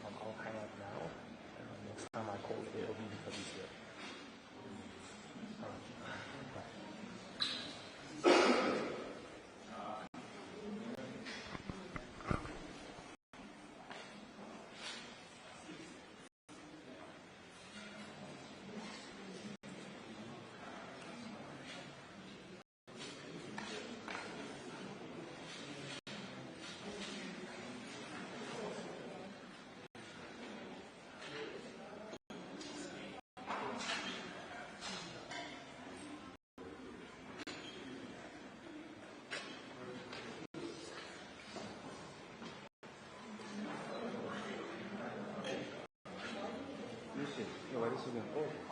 I'll hang up now. Next time I call, it'll be because he's here. Vai subir um pouco?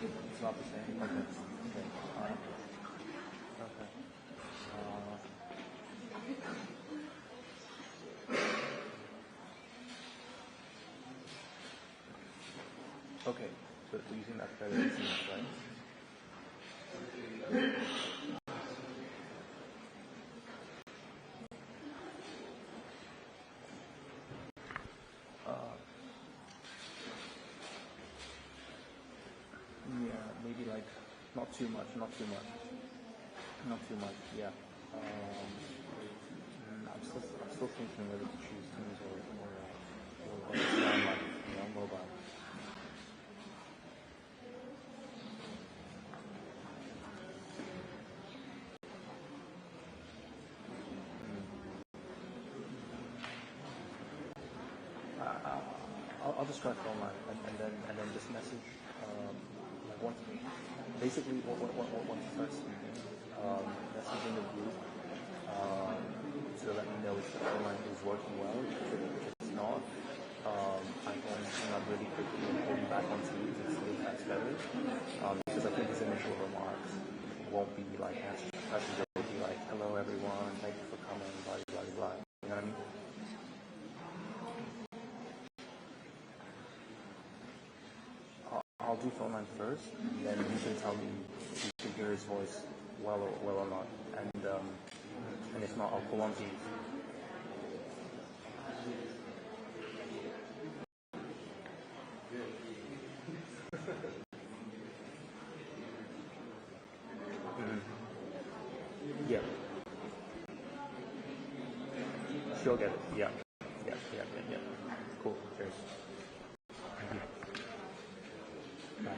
It's not the same. Okay. All right. Okay, so you think that's better than seems, right? Yeah, maybe like not too much. Yeah. I'm still thinking whether to choose Teams or online, mobile. I'll just try online and then just message like once basically once you start speaking, message in the group to let me know if the online is working well. If it's not, I can hang up really quickly and pull you back on Teams and see if that's better. Because I think his initial remarks won't be like as it will be like, hello everyone, thank you for coming, blah blah blah. You know what I mean? I'll do phone line first, then you can tell me if you can hear his voice well or not, and if not, I'll pull on Teams. Yeah, she'll get it. Yeah. Cool. Cheers. Thank you. Bye.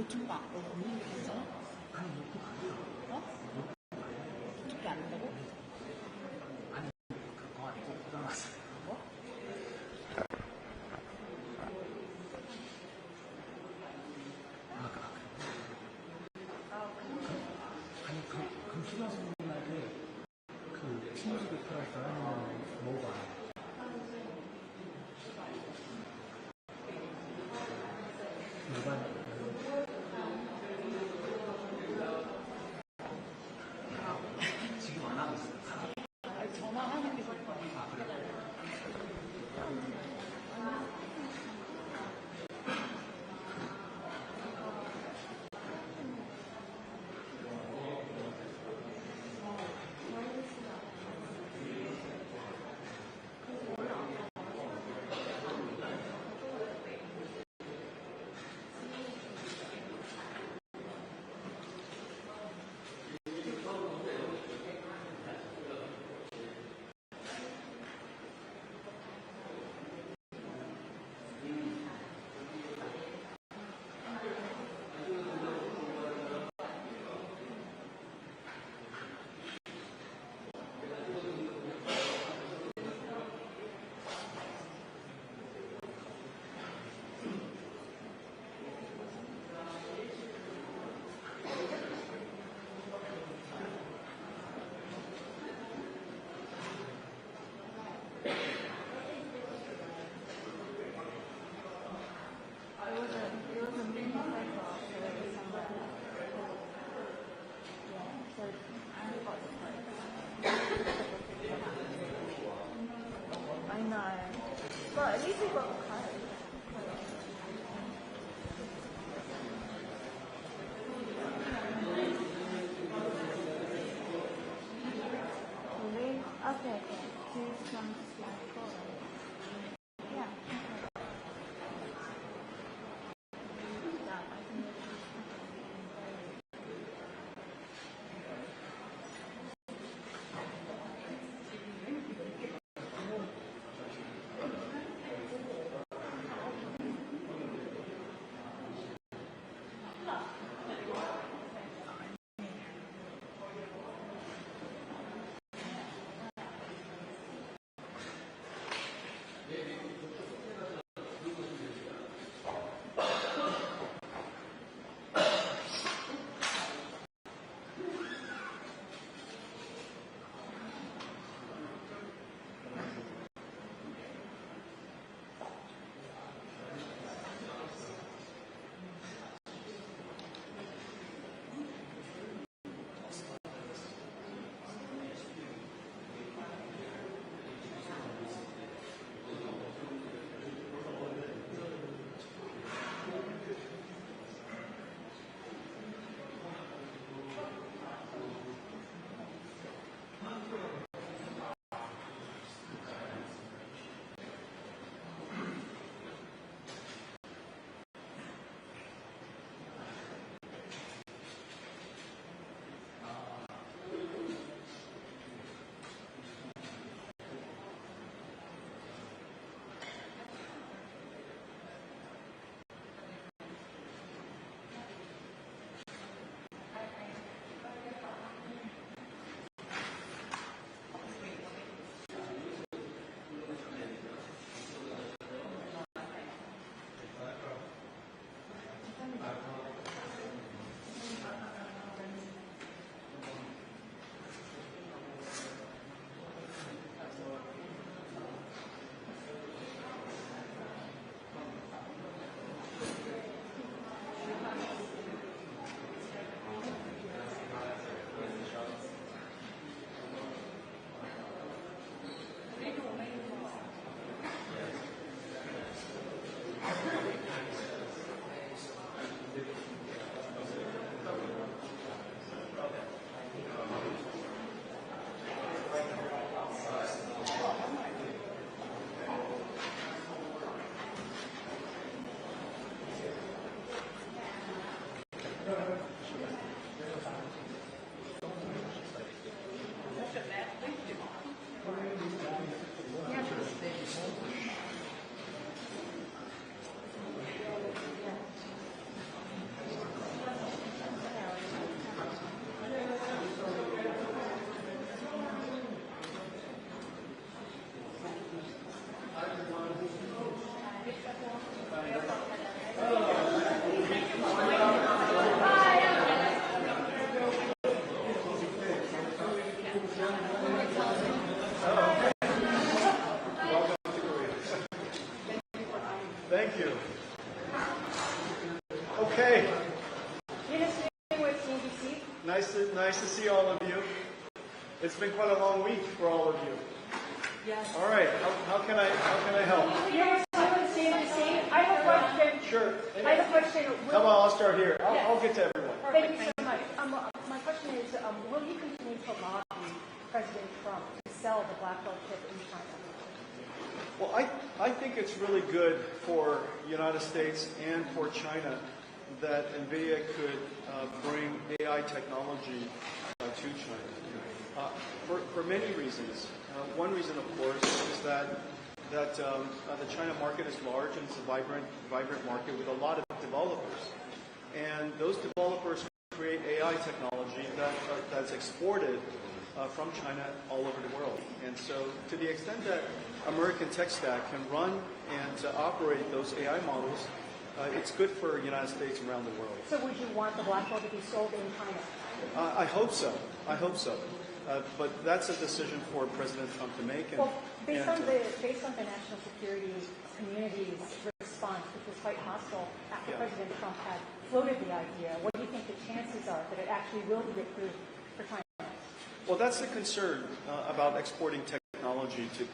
노트북 없는 게 있어? 아니, 노트북 아니야. 어? 노트북이 안 된다고? 아니, 그거 아니고 고장났어. 뭐? 아니, 그 수강생님한테 그 팀즈 대표라서 하는 뭐가 지금 안 하고 있어요. 아니, 전화하는 게 좋을 것 같아. 아, 그래? I know. But at least we got the code. Really? Okay. Please come to slide 4. Yeah. I can you. It's been quite a long week for all of you. Yes. All right, how can I help? Yes, I have a question. Sure. I have a question. How about I'll start here. I'll get to everyone. Thank you so much. My question is, will you continue to lobby President Trump to sell the Blackwell chip in China? Well, I think it's really good for the United States and for China that Nvidia could bring AI technology to China for many reasons. One reason, of course, is that the China market is large and it's a vibrant market with a lot of developers. And those developers create AI technology that's exported from China all over the world. And so to the extent that American tech stack can run and operate those AI models, it's good for the United States around the world. So would you want the Blackwell to be sold in China? I hope so. But that's a decision for President Trump to make. Well, based on the national security community's response, which was quite hostile after President Trump had floated the idea, what do you think the chances are that it actually will be approved for China? Well, that's the concern about exporting technology to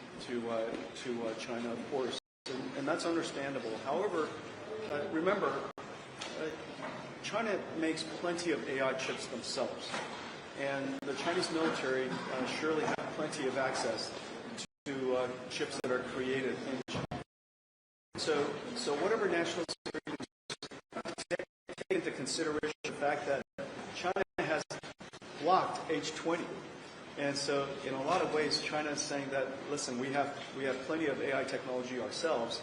China, of course, and that's understandable. However, remember, China makes plenty of AI chips themselves, and the Chinese military surely have plenty of access to chips that are created in China. So whatever national security take into consideration the fact that China has blocked H20. And so in a lot of ways, China is saying that, listen, we have plenty of AI technology ourselves.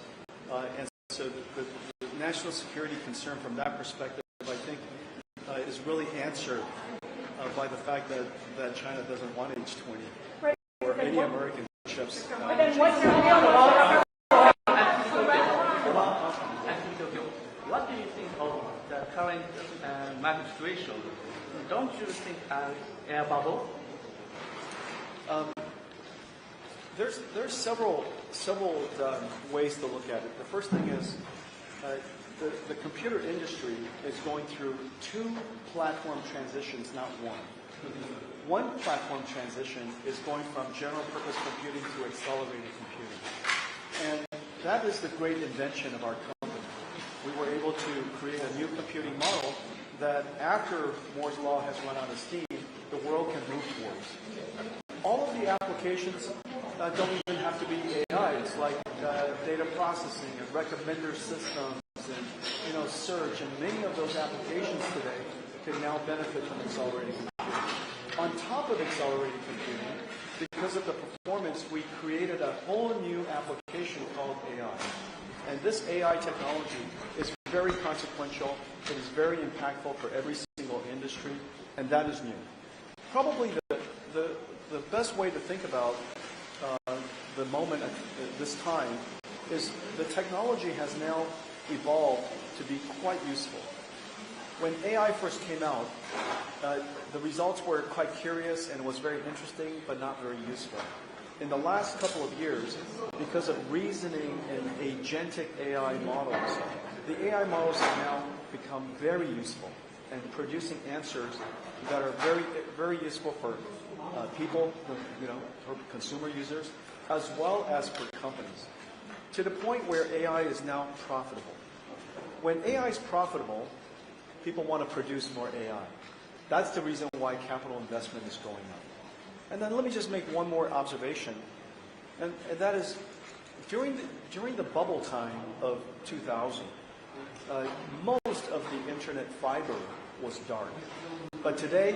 And so the national security concern from that perspective, I think, is really answered by the fact that China doesn't want H20 or any American chips. But then what's the real What do you think of the current market situation? Don't you think an air bubble? There's several ways to look at it. The first thing is the computer industry is going through two platform transitions, not one. One platform transition is going from general purpose computing to accelerated computing. And that is the great invention of our company. We were able to create a new computing model that after Moore's Law has run out of steam, the world can move towards. All of the applications don't even have to be AI. It's like data processing and recommender systems and search, and many of those applications today can now benefit from accelerated computing. On top of accelerated computing, because of the performance, we created a whole new application called AI. And this AI technology is very consequential. It is very impactful for every single industry, and that is new. Probably the best way to think about the moment at this time is the technology has now evolved to be quite useful. When AI first came out, the results were quite curious and was very interesting, but not very useful. In the last couple of years, because of reasoning and agentic AI models, the AI models have now become very useful and producing answers that are very, very useful for people, for consumer users, as well as for companies, to the point where AI is now profitable. When AI is profitable, people want to produce more AI. That's the reason why capital investment is going up. And then let me just make one more observation, and that is, during the bubble time of 2000, most of the internet fiber was dark. But today,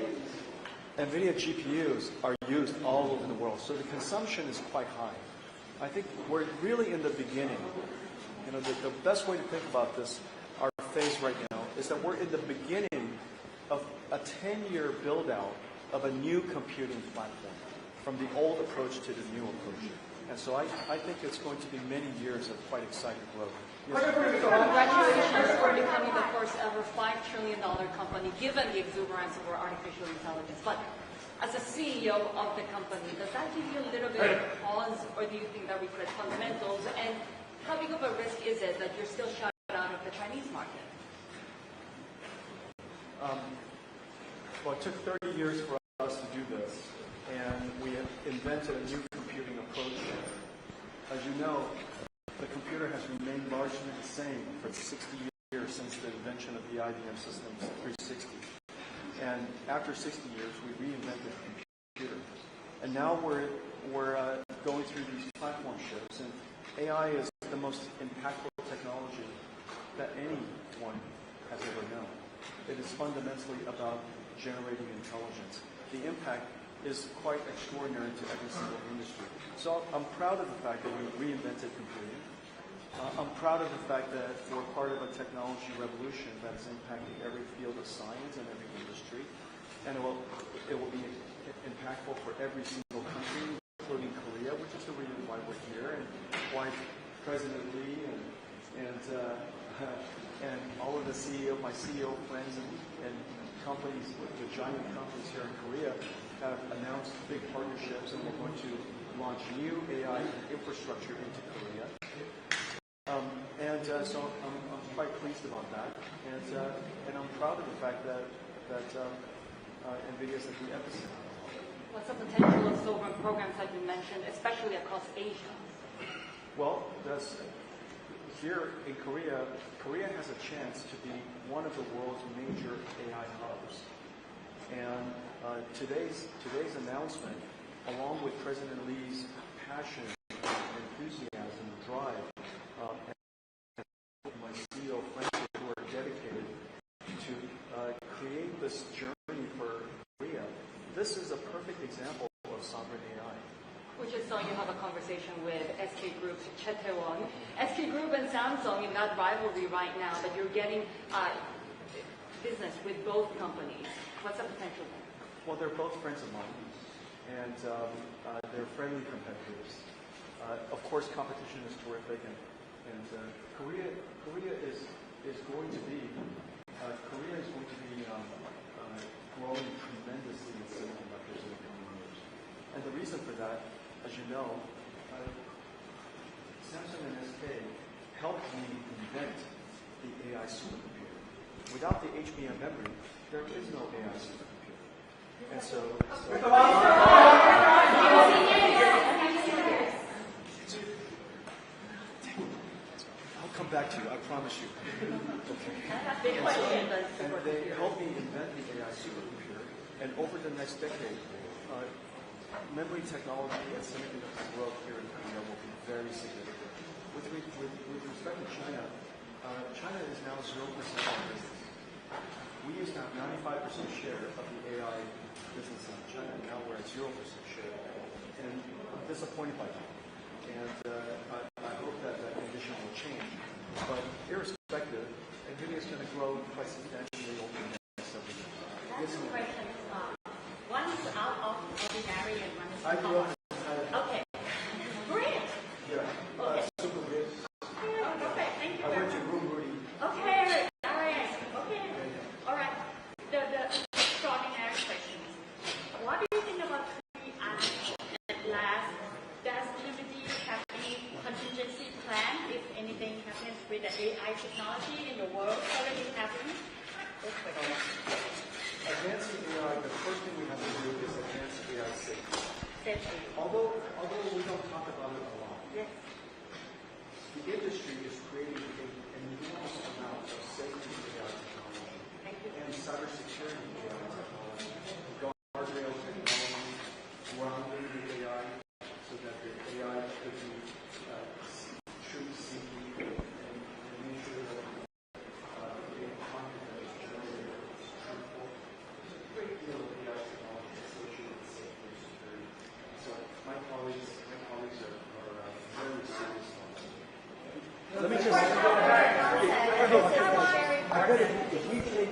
Nvidia GPUs are used all over the world, so the consumption is quite high. I think we're really in the beginning. The best way to think about this, our phase right now, is that we're in the beginning of a 10-year build-out of a new computing platform, from the old approach to the new approach. And so I think it's going to be many years of quite exciting growth. Yes. Congratulations for becoming the first ever $5 trillion company, given the exuberance of our artificial intelligence. But as a CEO of the company, does that give you a little bit of pause, or do you think that requires fundamentals? And how big of a risk is it that you're still shut out of the Chinese market? Well, it took 30 years for us to do this, and we have invented a new computing approach. As you know, the computer has remained largely the same for 60 years since the invention of the IBM Systems 360. And after 60 years, we reinvented the computer. And now we're going through these platform shifts, and AI is the most impactful technology that anyone has ever known. It is fundamentally about generating intelligence. The impact is quite extraordinary to every single industry. So I'm proud of the fact that we reinvented computing. I'm proud of the fact that we're part of a technology revolution that is impacting every field of science and every industry. And it will be impactful for every single country, including Korea, which is the reason why we're here and why President Lee and all of the my CEO friends and companies, the giant companies here in Korea, have announced big partnerships, and we're going to launch new AI infrastructure into Korea. So I'm quite pleased about that, and I'm proud of the fact that Nvidia is at the epicenter. What's the potential of sovereign programs that you mentioned, especially across Asia? Well, here in Korea, Korea has a chance to be one of the world's major AI hubs. And today's announcement, along with President Lee's passion, enthusiasm, drive, and my CEO friends who are dedicated to create this journey for Korea, this is a perfect example of sovereign AI. We just saw you have a conversation with SK Group's Chae-tae-won. SK Group and Samsung in that rivalry right now, but you're getting business with both companies. What's the potential there? Well, they're both friends of mine, and they're friendly competitors. Of course, competition is terrific, and Korea is going to be growing tremendously in semiconductors in the coming years. And the reason for that, as you know, Samsung and SK helped me invent the AI supercomputer. Without the HBM memory, there is no AI supercomputer. And so I'll come back to you, I promise you. Okay. And they helped me invent the AI supercomputer, and over the next decade, memory technology and semiconductor growth here in Korea will be very significant. With respect to China, China is now 0% of our business. We used to have 95% share of the AI business in China, and now we're at 0% share. And I'm disappointed by that. And I hope that condition will change. But irrespective, Nvidia is going to grow quite substantially over the next several years. That's two questions. One is out of ordinary and one is I grew up in Okay. Great. Yeah. Okay. Super good. Yeah, perfect. Thank you. I went to Room Rudy. Okay. All right. Okay. All right. The extraordinary questions. What do you think about 3I at last? Does Nvidia have any contingency plan if anything happens with the AI technology in the world already happening? This question. Advancing AI, the first thing we have to do is advance AI safety. Safety. Although we don't talk about it a lot, Yes. the industry is creating an enormous amount of safety AI technology Thank you. and cybersecurity AI technology, guardrail technology, grounding the AI so that the AI could be truth-seeking and make sure that the content that is generated is truthful. There's a great deal of AI technology associated with safety and security. So my colleagues are very serious on this. Let me just.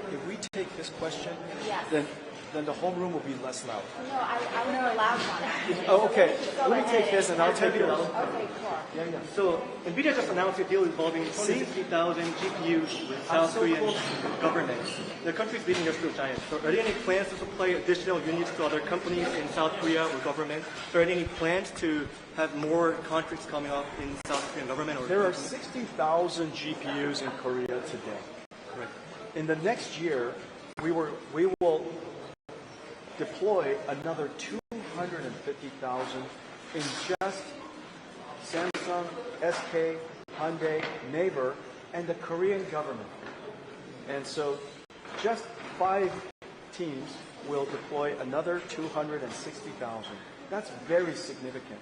If we take this question, Yes. then the whole room will be less loud. No, I want a loud one. actually. Oh, okay. Go Let me take ahead. this and I'll take it. Okay, sure. Yeah. So NVIDIA just announced a deal involving 260,000 GPUs with South Korean governments. The country is leading industrial giants. So are there any plans to supply additional units to other companies in South Korea or government? Are there any plans to have more contracts coming up in South Korean government? Or There are 60,000 GPUs in Korea today. Correct. In the next year, we will deploy another 250,000 in just Samsung, SK, Hyundai, Naver, and the Korean government. And so just 5 teams will deploy another 260,000. That's very significant.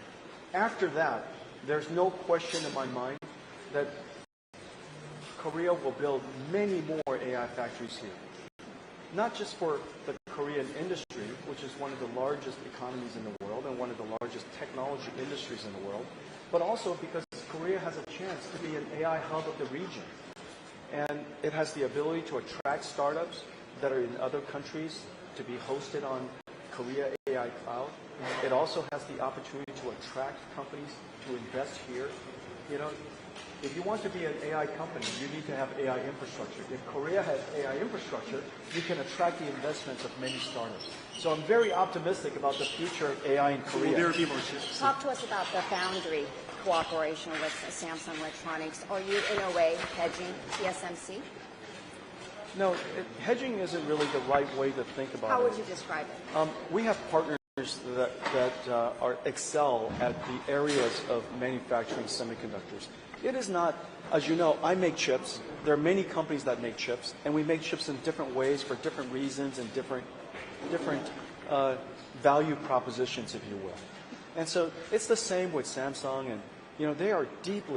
After that, there's no question in my mind that Korea will build many more AI factories here. Not just for the Korean industry, which is one of the largest economies in the world and one of the largest technology industries in the world, but also because Korea has a chance to be an AI hub of the region. And it has the ability to attract startups that are in other countries to be hosted on Korea AI Cloud. It also has the opportunity to attract companies to invest here. You know, if you want to be an AI company, you need to have AI infrastructure. If Korea has AI infrastructure, you can attract the investments of many startups. So I'm very optimistic about the future of AI in Korea. Will there be more chips? Talk to us about the Foundry cooperation with Samsung Electronics. Are you, in a way, hedging TSMC? No, hedging isn't really the right way to think about it. How would you describe it? We have partners that excel at the areas of manufacturing semiconductors. It is not, as you know, I make chips. There are many companies that make chips, and we make chips in different ways for different reasons and different value propositions, if you will. And so it's the same with Samsung, and you know they're deep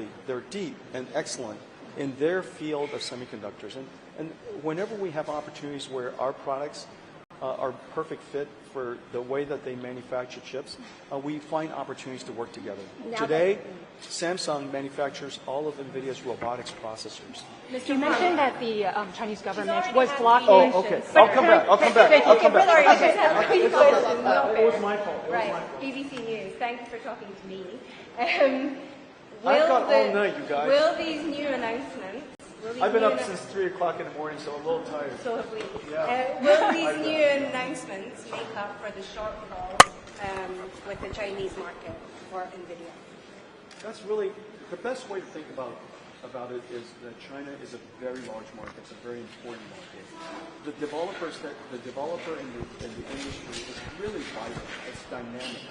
and excellent in their field of semiconductors. And whenever we have opportunities where our products are perfect fit for the way that they manufacture chips, we find opportunities to work together. Today, Samsung manufactures all of Nvidia's robotics processors. You mentioned that the Chinese government was blocking. Oh, okay. I'll come back. It was my fault. Right. BBC News. Thanks for talking to me. I've got all night, you guys. Will these new announcements? I've been up since 3 o'clock in the morning, so I'm a little tired. So have we. Yeah. Will these new announcements make up for the shortfall with the Chinese market for Nvidia? That's really the best way to think about it is that China is a very large market. It's a very important market. The developer in the industry is really vibrant. It's dynamic.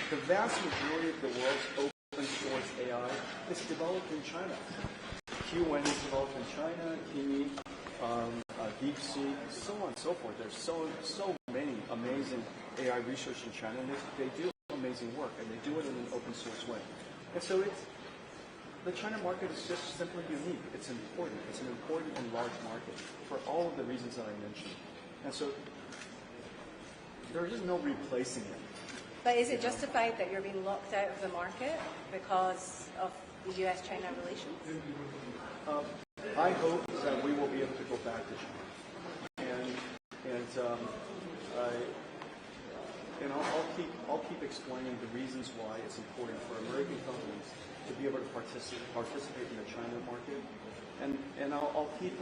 The vast majority of the world's open source AI is developed in China. QN is developed in China, Kimi, DeepSeek, so on and so forth. There's so many amazing AI research in China, and they do amazing work, and they do it in an open source way. And so the China market is just simply unique. It's important. It's an important and large market for all of the reasons that I mentioned. And so there is no replacing it. But is it justified that you're being locked out of the market because of the U.S.-China relations? I hope that we will be able to go back to China. And I'll keep explaining the reasons why it's important for American companies to be able to participate in the China market. And I'll keep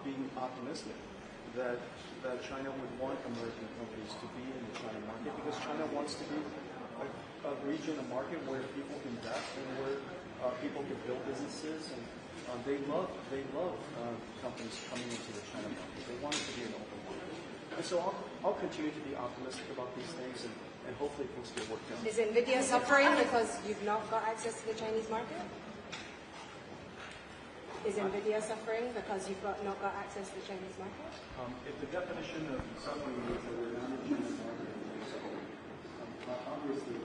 being optimistic that China would want American companies to be in the China market because China wants to be a region, a market where people can invest and where people can build businesses, and they love companies coming into the China market. They want it to be an open market. And so I'll continue to be optimistic about these things, and hopefully things get worked out. Is Nvidia suffering because you've not got access to the Chinese market? Is Nvidia suffering because you've not got access to the Chinese market? If the definition of suffering is that we're not in the Chinese market, obviously,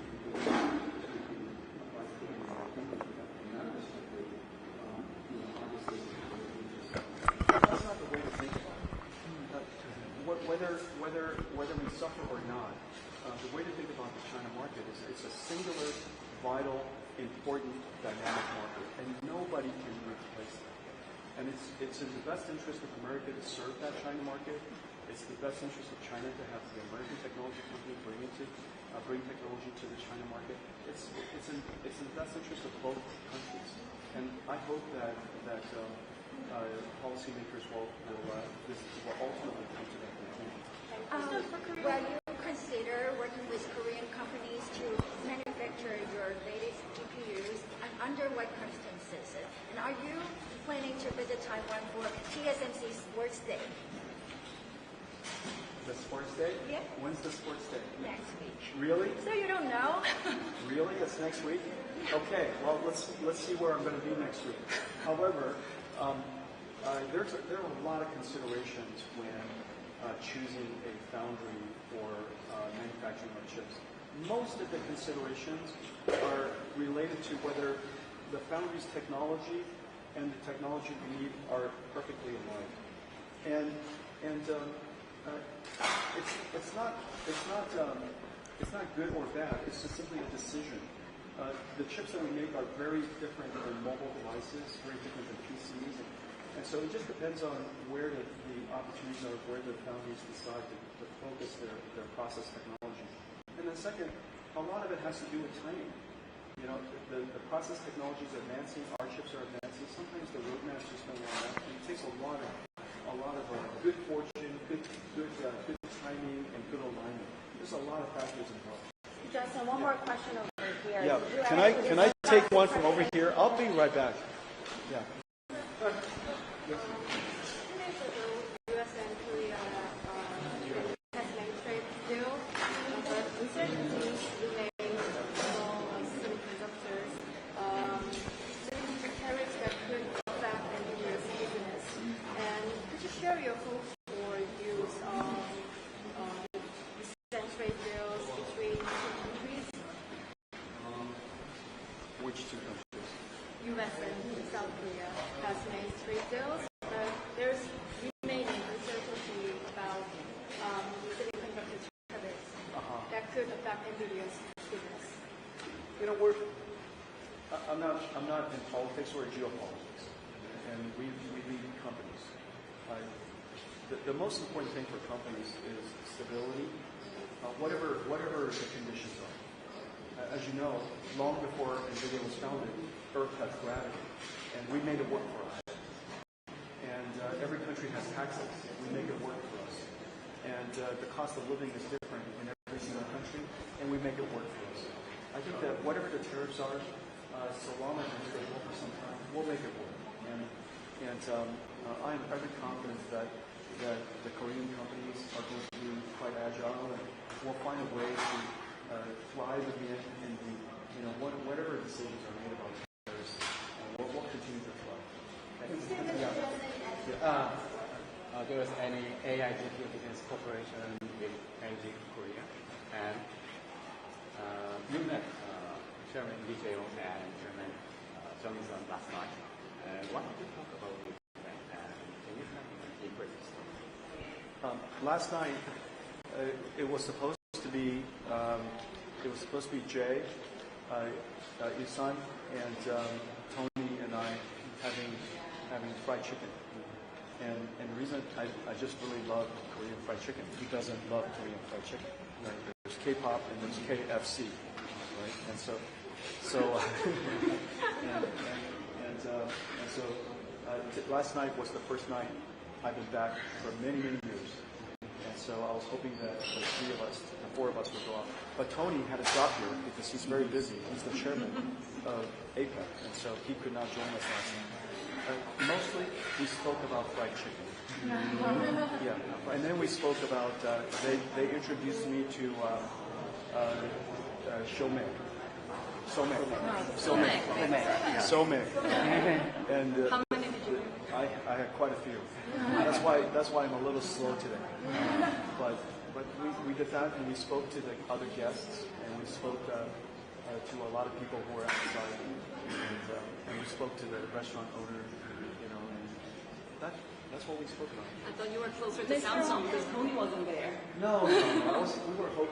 that's not the way to think about it. Whether we suffer or not, the way to think about the China market is it's a singular, vital, important, dynamic market, and nobody can replace that. And it's in the best interest of America to serve that China market. It's the best interest of China to have the American technology company bring technology to the China market. It's in the best interest of both countries. And I hope that policymakers will ultimately come to that conclusion. Will you consider working with Korean companies to manufacture your latest GPUs, and under what circumstances? And are you planning to visit Taiwan for TSMC's Works Day? The sports day? Yeah. When's the sports day? Next week. Really? So you don't know? Really? It's next week? Okay. Well, let's see where I'm going to be next week. However, there are a lot of considerations when choosing a foundry for manufacturing our chips. Most of the considerations are related to whether the foundry's technology and the technology we need are perfectly aligned. And it's not good or bad. It's just simply a decision. The chips that we make are very different than mobile devices, very different than PCs, and so it just depends on where the opportunities are, where the foundries decide to focus their process technology. And then second, a lot of it has to do with timing. You know, the process technology is advancing, our chips are advancing. Sometimes the roadmaps just don't line up, and it takes a lot of good fortune, good timing, and good alignment. There's a lot of factors involved. Justin, one more question over here. Yeah. Can I take one from over here? I'll be right back. Yeah. Yes. 2 days ago, U.S. and Korea has made trade deal, but uncertainties remain on semiconductors. Semiconductor tariffs that could affect Nvidia's business. And could you share your hopes or views on recent trade deals between two countries? Which two countries? U.S. and South Korea has made trade deals, but there's remaining uncertainty about semiconductor tariffs that could affect Nvidia's business. You know, I'm not in politics or geopolitics, and we lead companies. The most important thing for companies is stability, whatever the conditions are. As you know, long before Nvidia was founded, Earth has gravity, and we made it work for us. And every country has taxes. We make it work for us. And the cost of living is different in every single country, and we make it work for us. I think that whatever the tariffs are, so long as it's stable for some time, we'll make it work. And I'm very confident that the Korean companies are going to be quite agile, and we'll find a way to thrive again in the, you know, whatever decisions are made about tariffs, we'll continue to thrive. There is any AI GPU business cooperation with LG Korea, and you met Chairman Lee Jae-yong and Chairman Jensen last night. What did you talk about this event, and can you tell me the briefs? Last night, it was supposed to be Jay, Isan, and Tony and I having fried chicken. And the reason I just really love Korean fried chicken. Who doesn't love Korean fried chicken? Right? There's K-pop and there's KFC, right? And so last night was the first night I've been back for many years. And so I was hoping that the four of us would go off. But Tony had to drop here because he's very busy. He's the chairman of APEC, and so he could not join us last night. Mostly, we spoke about fried chicken. Yeah, and then we spoke about, they introduced me to Somek. And How many did you do? I had quite a few. That's why I'm a little slow today. But we did that, and we spoke to the other guests, and we spoke to a lot of people who were outside, and we spoke to the restaurant owner, you know, and that's what we spoke about. I thought you were closer to Samsung because Tony wasn't there. No.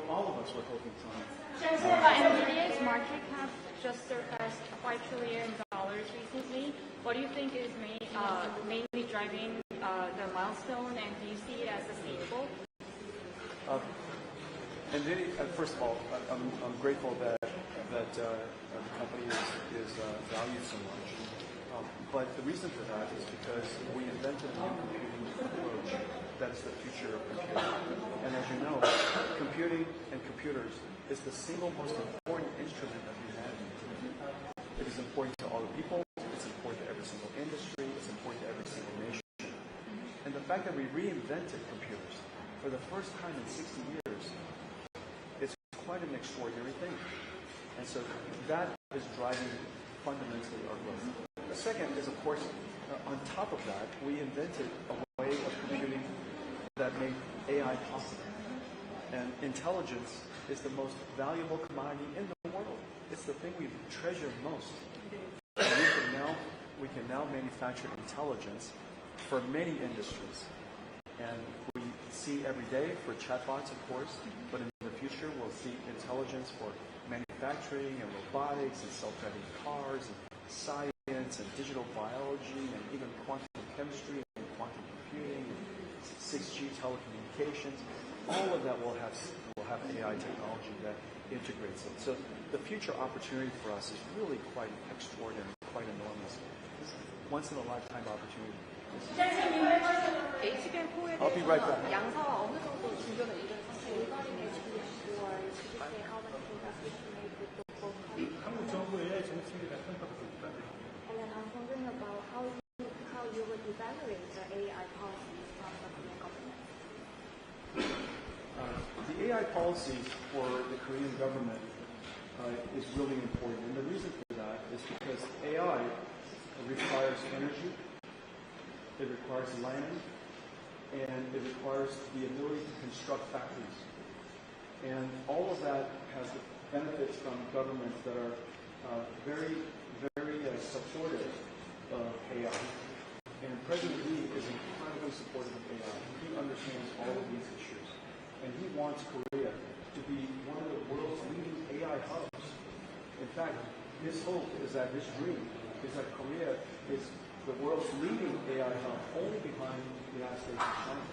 All of us were hoping Tony. Nvidia's market cap just surpassed $5 trillion recently. What do you think is mainly driving the milestone, and do you see it as sustainable? First of all, I'm grateful that the company is valued so much. But the reason for that is because we invented a new computing approach that is the future of computing. And as you know, computing and computers is the single most important instrument of humanity. It is important to all the people. It's important to every single industry. It's important to every single nation. And the fact that we reinvented computers for the first time in 60 years, it's quite an extraordinary thing. And so that is driving fundamentally our growth. The second is, of course, on top of that, we invented a way of computing that made AI possible. And intelligence is the most valuable commodity in the world. It's the thing we treasure most. And we can now manufacture intelligence for many industries. And we see every day for chatbots, of course, but in the future we'll see intelligence for manufacturing and robotics and self-driving cars and science and digital biology and even quantum chemistry and quantum computing and 6G telecommunications. All of that will have AI technology that integrates it. So the future opportunity for us is really quite extraordinary, quite enormous. It's once in a lifetime opportunity. I'll be right back. 양사와 어느 정도 준비가 이런 상태 일반인의 GPU와 주식의 how much investment to make with the 한국 정부의 정책에 대한 평가가 있다. And then I'm wondering about how you would evaluate the AI policies from the Korean government. The AI policies for the Korean government is really important. And the reason for that is because AI requires energy, it requires land, and it requires the ability to construct factories. And all of that has benefits from governments that are very, very supportive of AI. And President Lee is incredibly supportive of AI. He understands all of these issues. And he wants Korea to be one of the world's leading AI hubs. In fact, his hope is that his dream is that Korea is the world's leading AI hub, only behind the United States and China.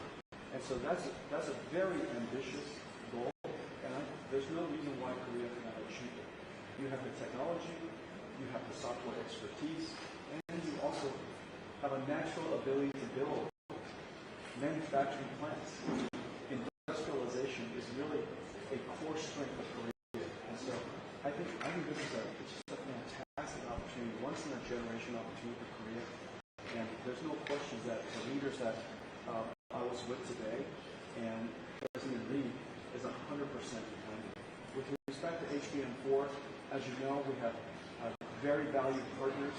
And so that's a very ambitious goal, and there's no reason why Korea cannot achieve it. You have the technology, you have the software expertise, and you also have a natural ability to build manufacturing plants. Industrialization is really a core strength of Korea. And so I think this is just a fantastic opportunity, once in a generation opportunity for Korea. And there's no question that the leaders that I was with today and President Lee is 100% behind it. With respect to HBM4, as you know, we have very valued partners,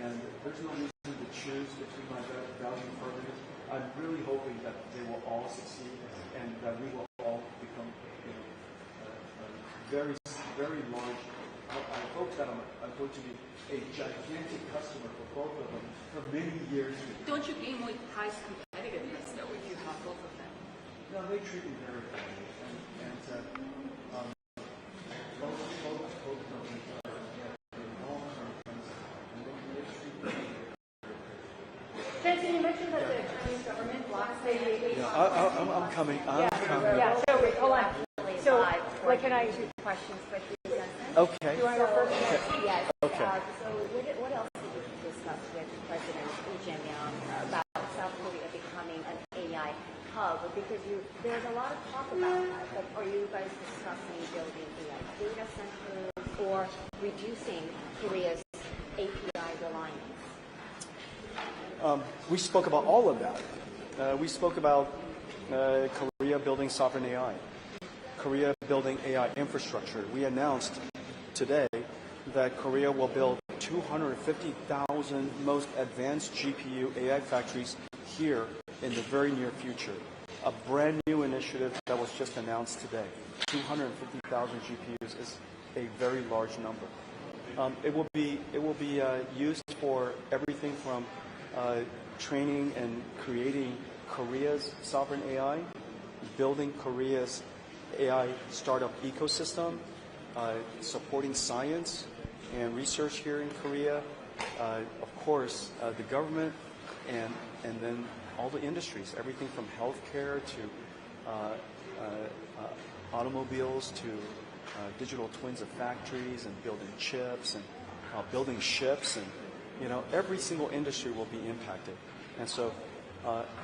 and there's no reason to choose between my valued partners. I'm really hoping that they will all succeed and that we will all become very, very large. I hope that I'm going to be a gigantic customer for both of them for many years. Don't you gain more price competitiveness though if you have both of them? No, they treat me very badly, and both companies are long-term friends, and they treat me very badly. Jensen, you mentioned that the Chinese government blocks the I'm coming. Yeah, so hold on. So, what can I... Two questions quickly, Jensen. Okay. Do you want to go first? Yes. Okay. So what else did you discuss with President Lee Jae-myung about South Korea becoming an AI hub? Because there's a lot of talk about that, but are you guys discussing building AI data centers or reducing Korea's API reliance? We spoke about all of that. We spoke about Korea building sovereign AI, Korea building AI infrastructure. We announced today that Korea will build 250,000 most advanced GPU AI factories here in the very near future. A brand new initiative that was just announced today. 250,000 GPUs is a very large number. It will be used for everything from training and creating Korea's sovereign AI, building Korea's AI startup ecosystem, supporting science and research here in Korea, of course, the government, and then all the industries, everything from healthcare to automobiles to digital twins of factories and building chips and building ships, and every single industry will be impacted. And so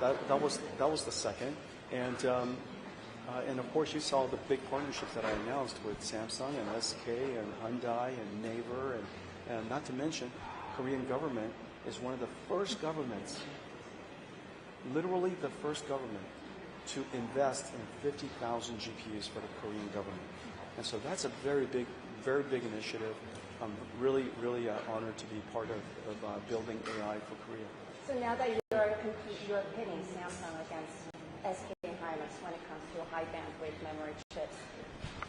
that was the second. And of course, you saw the big partnerships that I announced with Samsung and SK and Hyundai and Naver, and not to mention, Korean government is one of the first governments, literally the first government, to invest in 50,000 GPUs for the Korean government. And so that's a very big initiative. I'm really honored to be part of building AI for Korea. So now that you're pitting Samsung against SK Hynix when it comes to high bandwidth memory chips,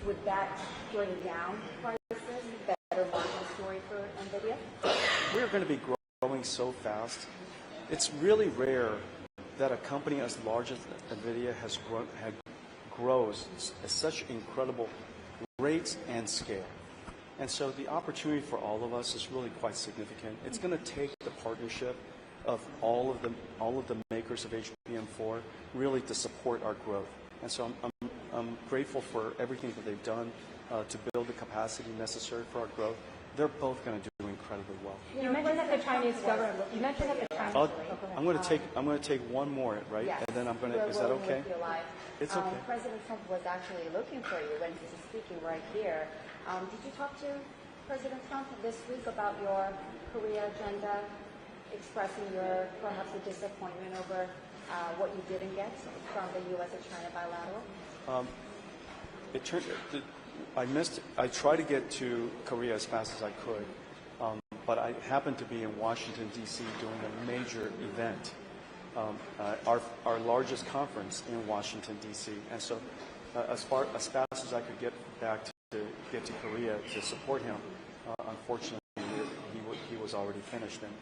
would that bring down prices, better margin story for Nvidia? We're going to be growing so fast. It's really rare that a company as large as Nvidia grows at such incredible rates and scale. And so the opportunity for all of us is really quite significant. It's going to take the partnership of all of the makers of HBM4 really to support our growth. And so I'm grateful for everything that they've done to build the capacity necessary for our growth. They're both going to do incredibly well. You mentioned that the Chinese government. You mentioned that the Chinese. I'm going to take one more, right? Yes. And then I'm going to. Is that okay? It's okay. President Trump was actually looking for you when he was speaking right here. Did you talk to President Trump this week about your Korea agenda, expressing your perhaps a disappointment over what you didn't get from the U.S. and China bilateral? I tried to get to Korea as fast as I could, but I happened to be in Washington, D.C. doing a major event, our largest conference in Washington, D.C. And so as fast as I could get back to Korea to support him, unfortunately, he was already finished. And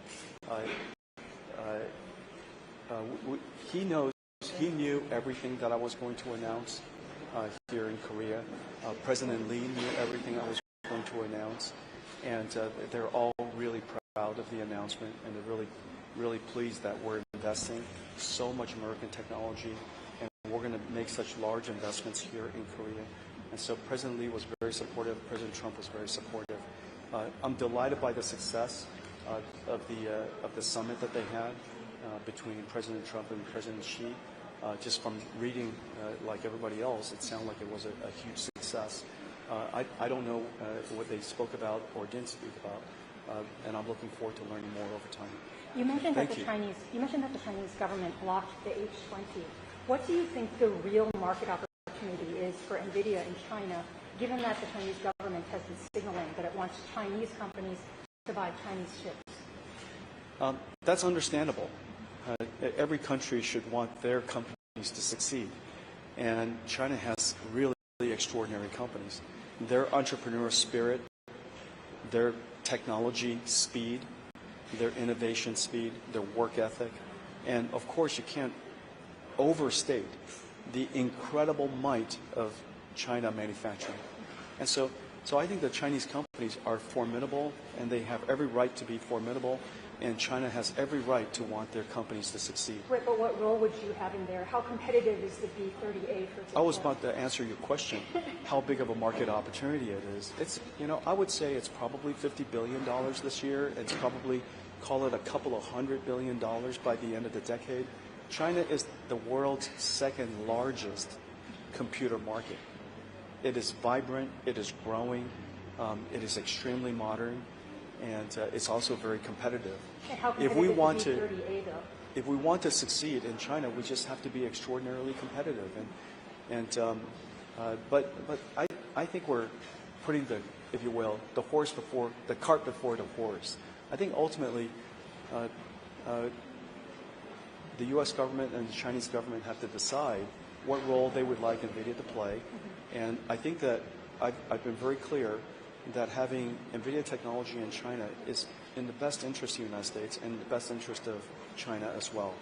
he knew everything that I was going to announce here in Korea. President Lee knew everything I was going to announce, and they're all really proud of the announcement, and they're really pleased that we're investing so much American technology, and we're going to make such large investments here in Korea. And so President Lee was very supportive. President Trump was very supportive. I'm delighted by the success of the summit that they had between President Trump and President Xi. Just from reading, like everybody else, it sounded like it was a huge success. I don't know what they spoke about or didn't speak about, and I'm looking forward to learning more over time. You mentioned that the Chinese government blocked the H20. What do you think the real market opportunity is for Nvidia in China, given that the Chinese government has been signaling that it wants Chinese companies to buy Chinese chips? That's understandable. Every country should want their companies to succeed. And China has really extraordinary companies. Their entrepreneur spirit, their technology speed, their innovation speed, their work ethic. And of course, you can't overstate the incredible might of China manufacturing. And so I think the Chinese companies are formidable, and they have every right to be formidable. And China has every right to want their companies to succeed. Right, but what role would you have in there? How competitive is the B30A, for example? I was about to answer your question, how big of a market opportunity it is. It's, I would say it's probably $50 billion this year. It's probably, call it a couple of $100 billion by the end of the decade. China is the world's second largest computer market. It is vibrant, it is growing, it is extremely modern, and it's also very competitive. If we want to succeed in China, we just have to be extraordinarily competitive. But I think we're putting the, if you will, the cart before the horse. I think ultimately, the U.S. government and the Chinese government have to decide what role they would like NVIDIA to play. And I think that I've been very clear that having NVIDIA technology in China is in the best interest of the United States and the best interest of China as well.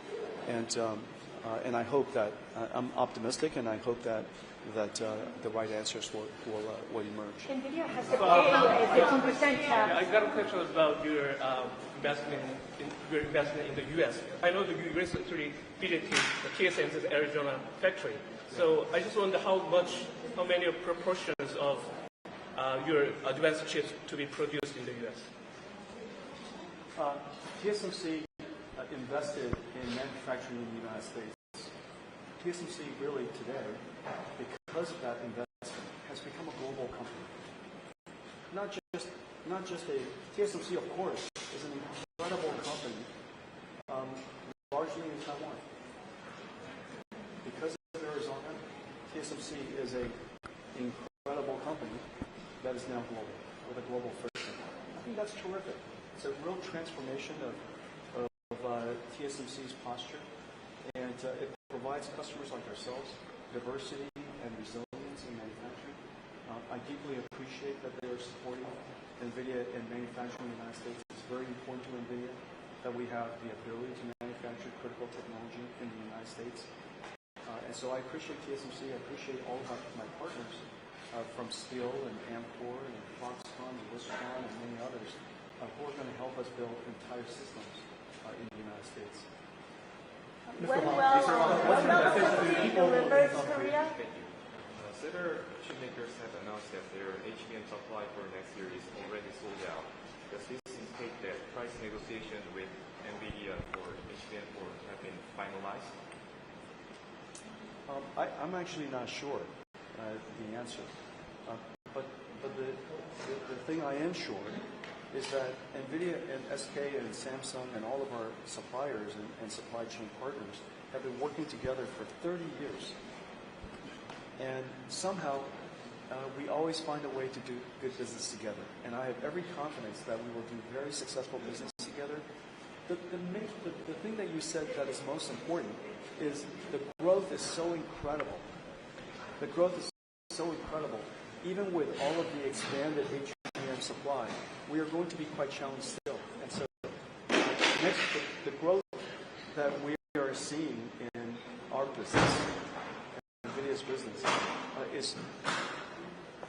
And I hope that, I'm optimistic, and I hope that the right answers will emerge. NVIDIA has to pay a 15% tax. I got a question about your investment in the U.S. I know that you recently visited TSMC's Arizona factory. So I just wonder how many proportions of your advanced chips to be produced in the U.S. TSMC invested in manufacturing in the United States. TSMC really today, because of that investment, has become a global company. Not just a TSMC, of course, is an incredible company, largely in Taiwan. Because of their a incredible company that is now global, with a global footprint. I think that's terrific. It's a real transformation of TSMC's posture, and it provides customers like ourselves diversity and resilience in manufacturing. I deeply appreciate that they are supporting Nvidia in manufacturing in the United States. It's very important to Nvidia that we have the ability to manufacture critical technology in the United States. And so I appreciate TSMC. I appreciate all of my partners from Steel and Amkor and Foxconn and Wistron and many others who are going to help us build entire systems in the United States. When will the deliver to Korea? Thank you. Several chip makers have announced that their HBM supply for next year is already sold out. Does this indicate that price negotiations with Nvidia for HBM4 have been finalized? I'm actually not sure the answer. But the thing I am sure is that Nvidia and SK and Samsung and all of our suppliers and supply chain partners have been working together for 30 years. And somehow, we always find a way to do good business together. And I have every confidence that we will do very successful business together. The thing that you said that is most important is the growth is so incredible. The growth is so incredible. Even with all of the expanded HBM supply, we are going to be quite challenged still. And so the growth that we are seeing in our business, Nvidia's business,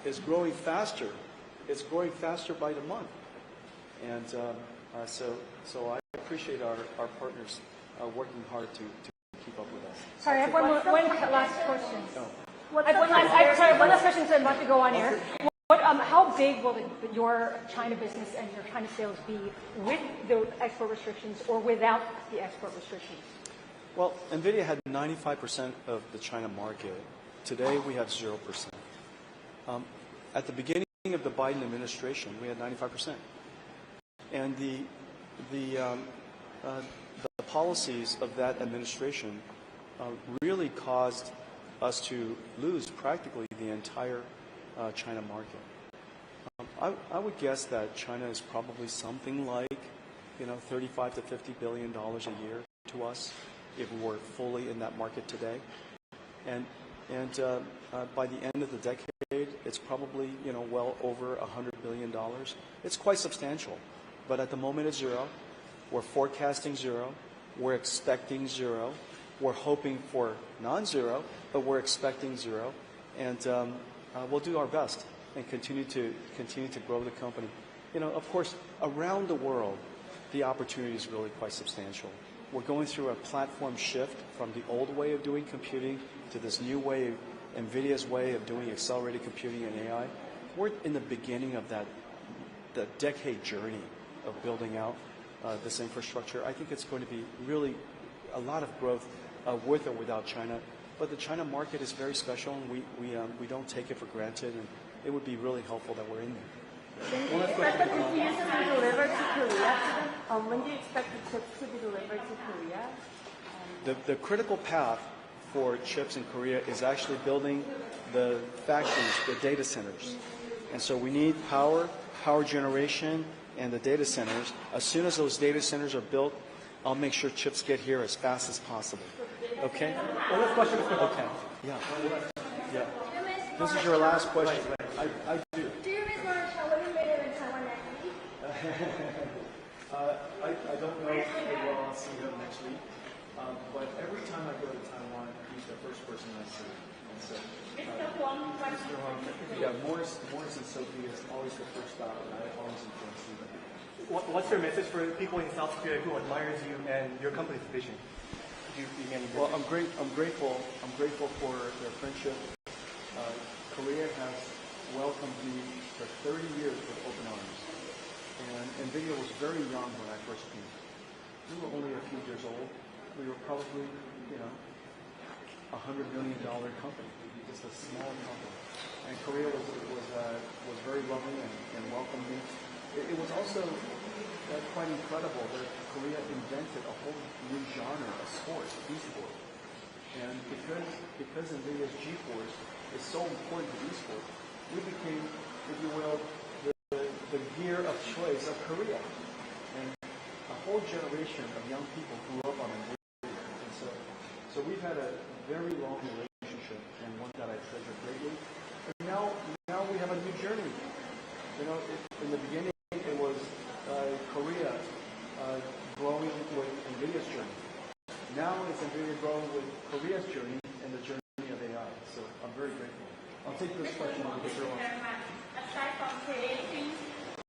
is growing faster. It's growing faster by the month. And so I appreciate our partners working hard to keep up with us. Sorry, I have one last question. No. I have one last question, so I'm about to go on air. How big will your China business and your China sales be with the export restrictions or without the export restrictions? Well, Nvidia had 95% of the China market. Today, we have 0%. At the beginning of the Biden administration, we had 95%. And the policies of that administration really caused us to lose practically the entire China market. I would guess that China is probably something like, $35 to $50 billion a year to us if we were fully in that market today. And by the end of the decade, it's probably well over $100 billion. It's quite substantial, but at the moment it's 0. We're forecasting 0. We're expecting 0. We're hoping for non-zero, but we're expecting 0, and we'll do our best and continue to grow the company. Of course, around the world, the opportunity is really quite substantial. We're going through a platform shift from the old way of doing computing to this new way, NVIDIA's way of doing accelerated computing and AI. We're in the beginning of the decade journey of building out this infrastructure. I think it's going to be really a lot of growth with or without China. But the China market is very special, and we don't take it for granted, and it would be really helpful that we're in there. When do you expect the chips to be delivered to Korea? When do you expect the chips to be delivered to Korea? The critical path for chips in Korea is actually building the factories, the data centers. And so we need power generation, and the data centers. As soon as those data centers are built, I'll make sure chips get here as fast as possible. Okay? One last question. Okay. Yeah. This is your last question. I do. Do you miss Marshall? What you made in Taiwan next week? I don't know if I'll see him next week. But every time I go to Taiwan, he's the first person I see. And so, yeah, Morris and Sophie is always the first stop, and I always enjoy seeing them. What's your message for people in South Korea who admires you and your company's vision? Well, I'm grateful for their friendship. Korea has welcomed me for 30 years with open arms. And NVIDIA was very young when I first came. We were only a few years old. We were probably, $100 million company, just a small company. And Korea was very loving and welcomed me. It was also quite incredible that Korea invented a whole new genre of sports, e-sport. And because NVIDIA's GeForce is so important to esports, we became, if you will, the gear of choice of Korea. And a whole generation of young people grew up on Nvidia. And so we've had a very long relationship and one that I treasure greatly. And now we have a new journey. You know, in the beginning it was Korea growing with Nvidia's journey. Now it's Nvidia growing with Korea's journey and the journey of AI. So I'm very grateful. I'll take this question over to Zero. Aside from creating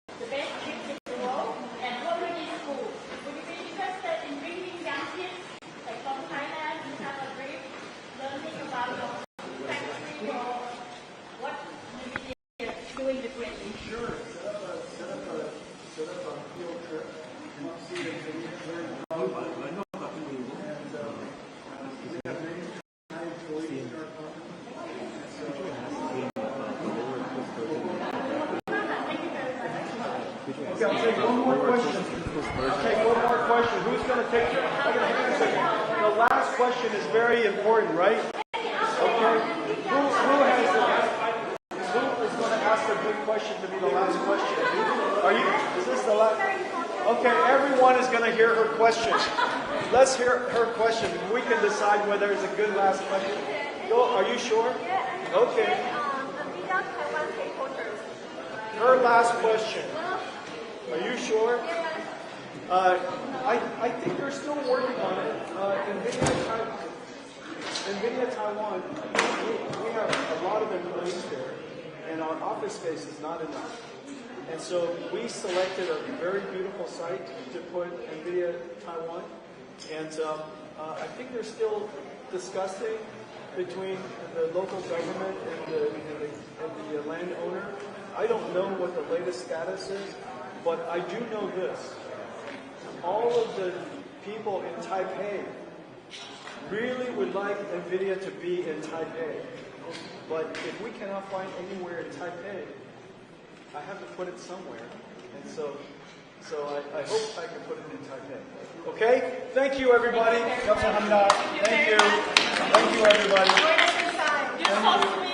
the best chips in the world and already in school, would you be interested in bringing young kids like from Thailand to have a great learning about your factory or what Nvidia is doing differently? Sure. Set up a field trip. Come see the Nvidia very proud. We have many Thai employees in our company. Okay, I'll take one more question. Who's going to take it? The last question is very important, right? Okay. Who is going to ask a good question to be the last question? Are you? Is this the last? Okay, everyone is going to hear her question. Let's hear her question. We can decide whether it's a good last question. Go. Are you sure? Okay. Her last question. Are you sure? I think they're still working on it. Nvidia Taiwan, we have a lot of employees there, and our office space is not enough. And so we selected a very beautiful site to put Nvidia Taiwan, and I think they're still discussing between the local government and the landowner. I don't know what the latest status is, but I do know this. All of the people in Taipei really would like Nvidia to be in Taipei. But if we cannot find anywhere in Taipei, I have to put it somewhere. And so I hope I can put it in Taipei. Okay? Thank you, everybody. Thank you. Thank you, everybody. Thank you.